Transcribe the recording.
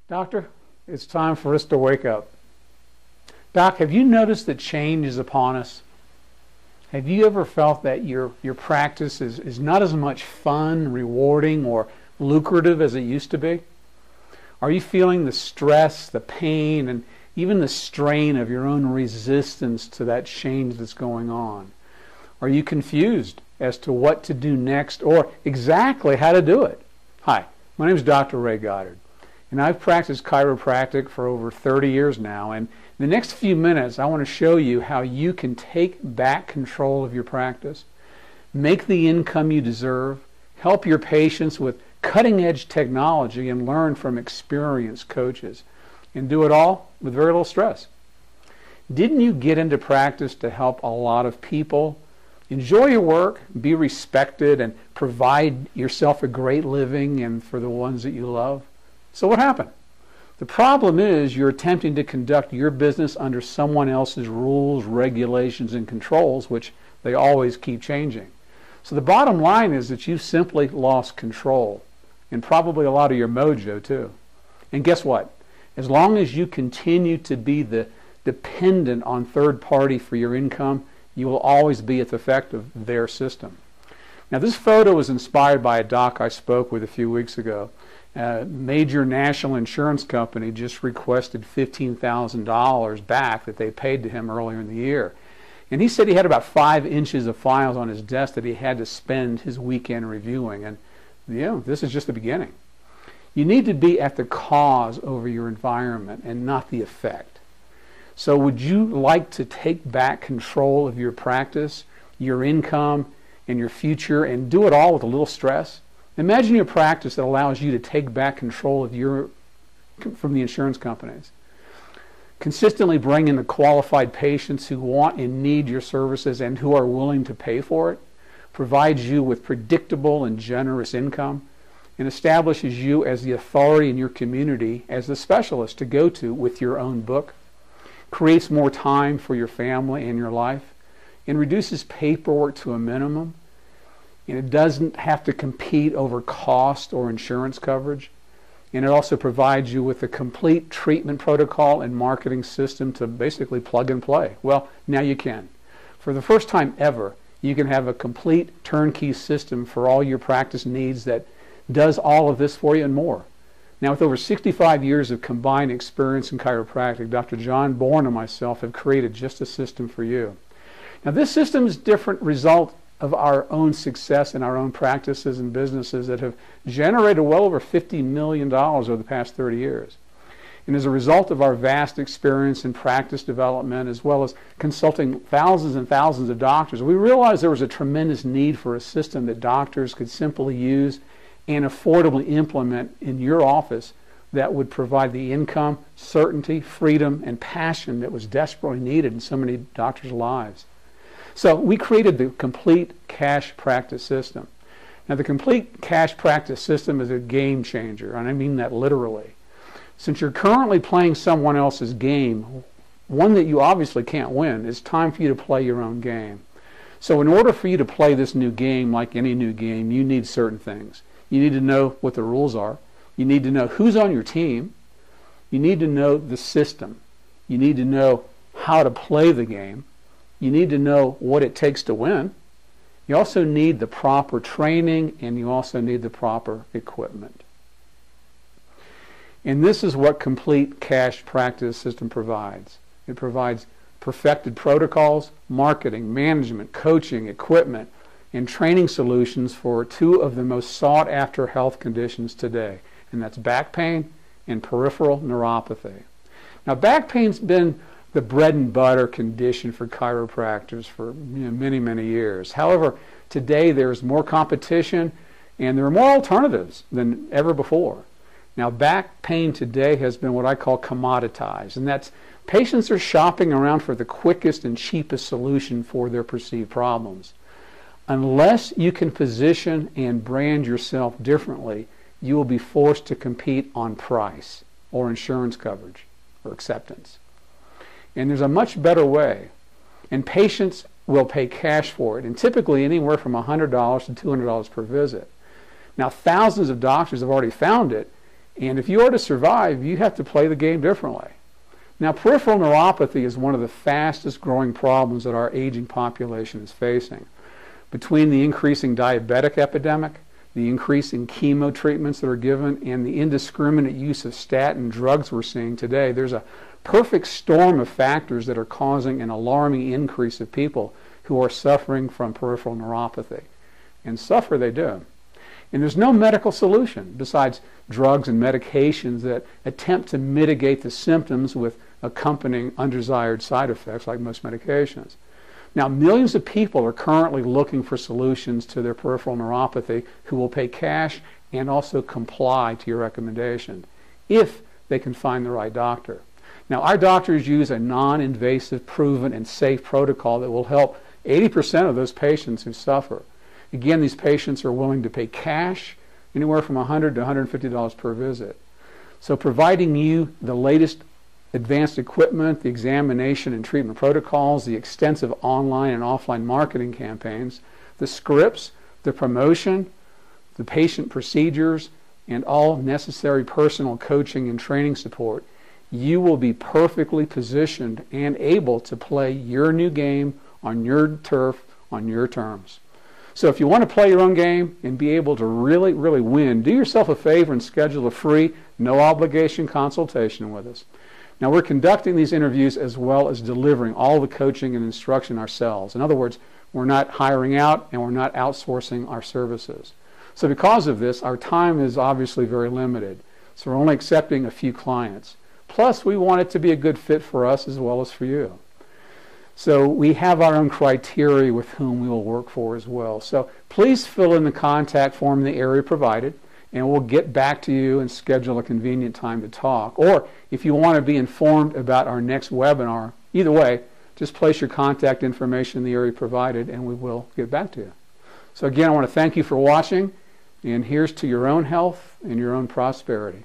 Doctor, it's time for us to wake up. Doc, have you noticed that change is upon us? Have you ever felt that your practice is not as much fun, rewarding, or lucrative as it used to be? Are you feeling the stress, the pain, and even the strain of your own resistance to that change that's going on? Are you confused as to what to do next or exactly how to do it? Hi, my name is Dr. Ray Goddard, and I've practiced chiropractic for over 30 years now, and in the next few minutes I want to show you how you can take back control of your practice, make the income you deserve, help your patients with cutting-edge technology, and learn from experienced coaches, and do it all with very little stress. Didn't you get into practice to help a lot of people enjoy your work, be respected, and provide yourself a great living and for the ones that you love? So what happened? The problem is you're attempting to conduct your business under someone else's rules, regulations, and controls, which they always keep changing. So the bottom line is that you've simply lost control, and probably a lot of your mojo too. And guess what? As long as you continue to be the dependent on third party for your income, you will always be at the effect of their system. Now, this photo was inspired by a doc I spoke with a few weeks ago. A major national insurance company just requested $15,000 back that they paid to him earlier in the year. And he said he had about 5 inches of files on his desk that he had to spend his weekend reviewing. And this is just the beginning. You need to be at the cause over your environment and not the effect. So would you like to take back control of your practice, your income, and your future, and do it all with a little stress? Imagine your practice that allows you to take back control of from the insurance companies. Consistently bring in the qualified patients who want and need your services and who are willing to pay for it, provides you with predictable and generous income, and establishes you as the authority in your community as the specialist to go to with your own book, creates more time for your family and your life, and reduces paperwork to a minimum, and it doesn't have to compete over cost or insurance coverage, and it also provides you with a complete treatment protocol and marketing system to basically plug and play. Well, now you can. For the first time ever, you can have a complete turnkey system for all your practice needs that does all of this for you and more. Now, with over 65 years of combined experience in chiropractic, Dr. John Bourne and myself have created just a system for you. Now, this system is a different result of our own success in our own practices and businesses that have generated well over $50 million over the past 30 years. And as a result of our vast experience in practice development, as well as consulting thousands and thousands of doctors, we realized there was a tremendous need for a system that doctors could simply use and affordably implement in your office that would provide the income, certainty, freedom, and passion that was desperately needed in so many doctors' lives. So we created the Complete Cash Practice System. Now, the Complete Cash Practice System is a game changer, and I mean that literally. Since you're currently playing someone else's game, one that you obviously can't win, it's time for you to play your own game. So in order for you to play this new game, like any new game, you need certain things. You need to know what the rules are. You need to know who's on your team. You need to know the system. You need to know how to play the game. You need to know what it takes to win. You also need the proper training, and you also need the proper equipment. And this is what Complete Cash Practice System provides. It provides perfected protocols, marketing, management, coaching, equipment, and training solutions for 2 of the most sought-after health conditions today, and that's back pain and peripheral neuropathy. Now, back pain's been the bread and butter condition for chiropractors for many, many years. However, today there's more competition and there are more alternatives than ever before. Now, back pain today has been what I call commoditized, and that's patients are shopping around for the quickest and cheapest solution for their perceived problems. Unless you can position and brand yourself differently, you will be forced to compete on price or insurance coverage or acceptance. And there's a much better way, and patients will pay cash for it, and typically anywhere from $100 to $200 per visit. Now, thousands of doctors have already found it, And if you are to survive, you have to play the game differently. Now, peripheral neuropathy is one of the fastest growing problems that our aging population is facing. Between the increasing diabetic epidemic, the increasing chemo treatments that are given, and the indiscriminate use of statin drugs we're seeing today, there's a perfect storm of factors that are causing an alarming increase of people who are suffering from peripheral neuropathy. And suffer they do. And there's no medical solution besides drugs and medications that attempt to mitigate the symptoms with accompanying undesired side effects like most medications. Now, millions of people are currently looking for solutions to their peripheral neuropathy who will pay cash and also comply to your recommendation if they can find the right doctor. Now, our doctors use a non-invasive, proven, and safe protocol that will help 80% of those patients who suffer. Again, these patients are willing to pay cash, anywhere from $100 to $150 per visit. So providing you the latest advanced equipment, the examination and treatment protocols, the extensive online and offline marketing campaigns, the scripts, the promotion, the patient procedures, and all necessary personal coaching and training support, you will be perfectly positioned and able to play your new game on your turf, on your terms. So if you want to play your own game and be able to really, really win, do yourself a favor and schedule a free, no obligation consultation with us. Now, we're conducting these interviews as well as delivering all the coaching and instruction ourselves. In other words, we're not hiring out and we're not outsourcing our services. So because of this, our time is obviously very limited. So we're only accepting a few clients. Plus, we want it to be a good fit for us as well as for you. So we have our own criteria with whom we will work for as well. So please fill in the contact form in the area provided, and we'll get back to you and schedule a convenient time to talk. Or if you want to be informed about our next webinar, either way, just place your contact information in the area provided and we will get back to you. So again, I want to thank you for watching, and here's to your own health and your own prosperity.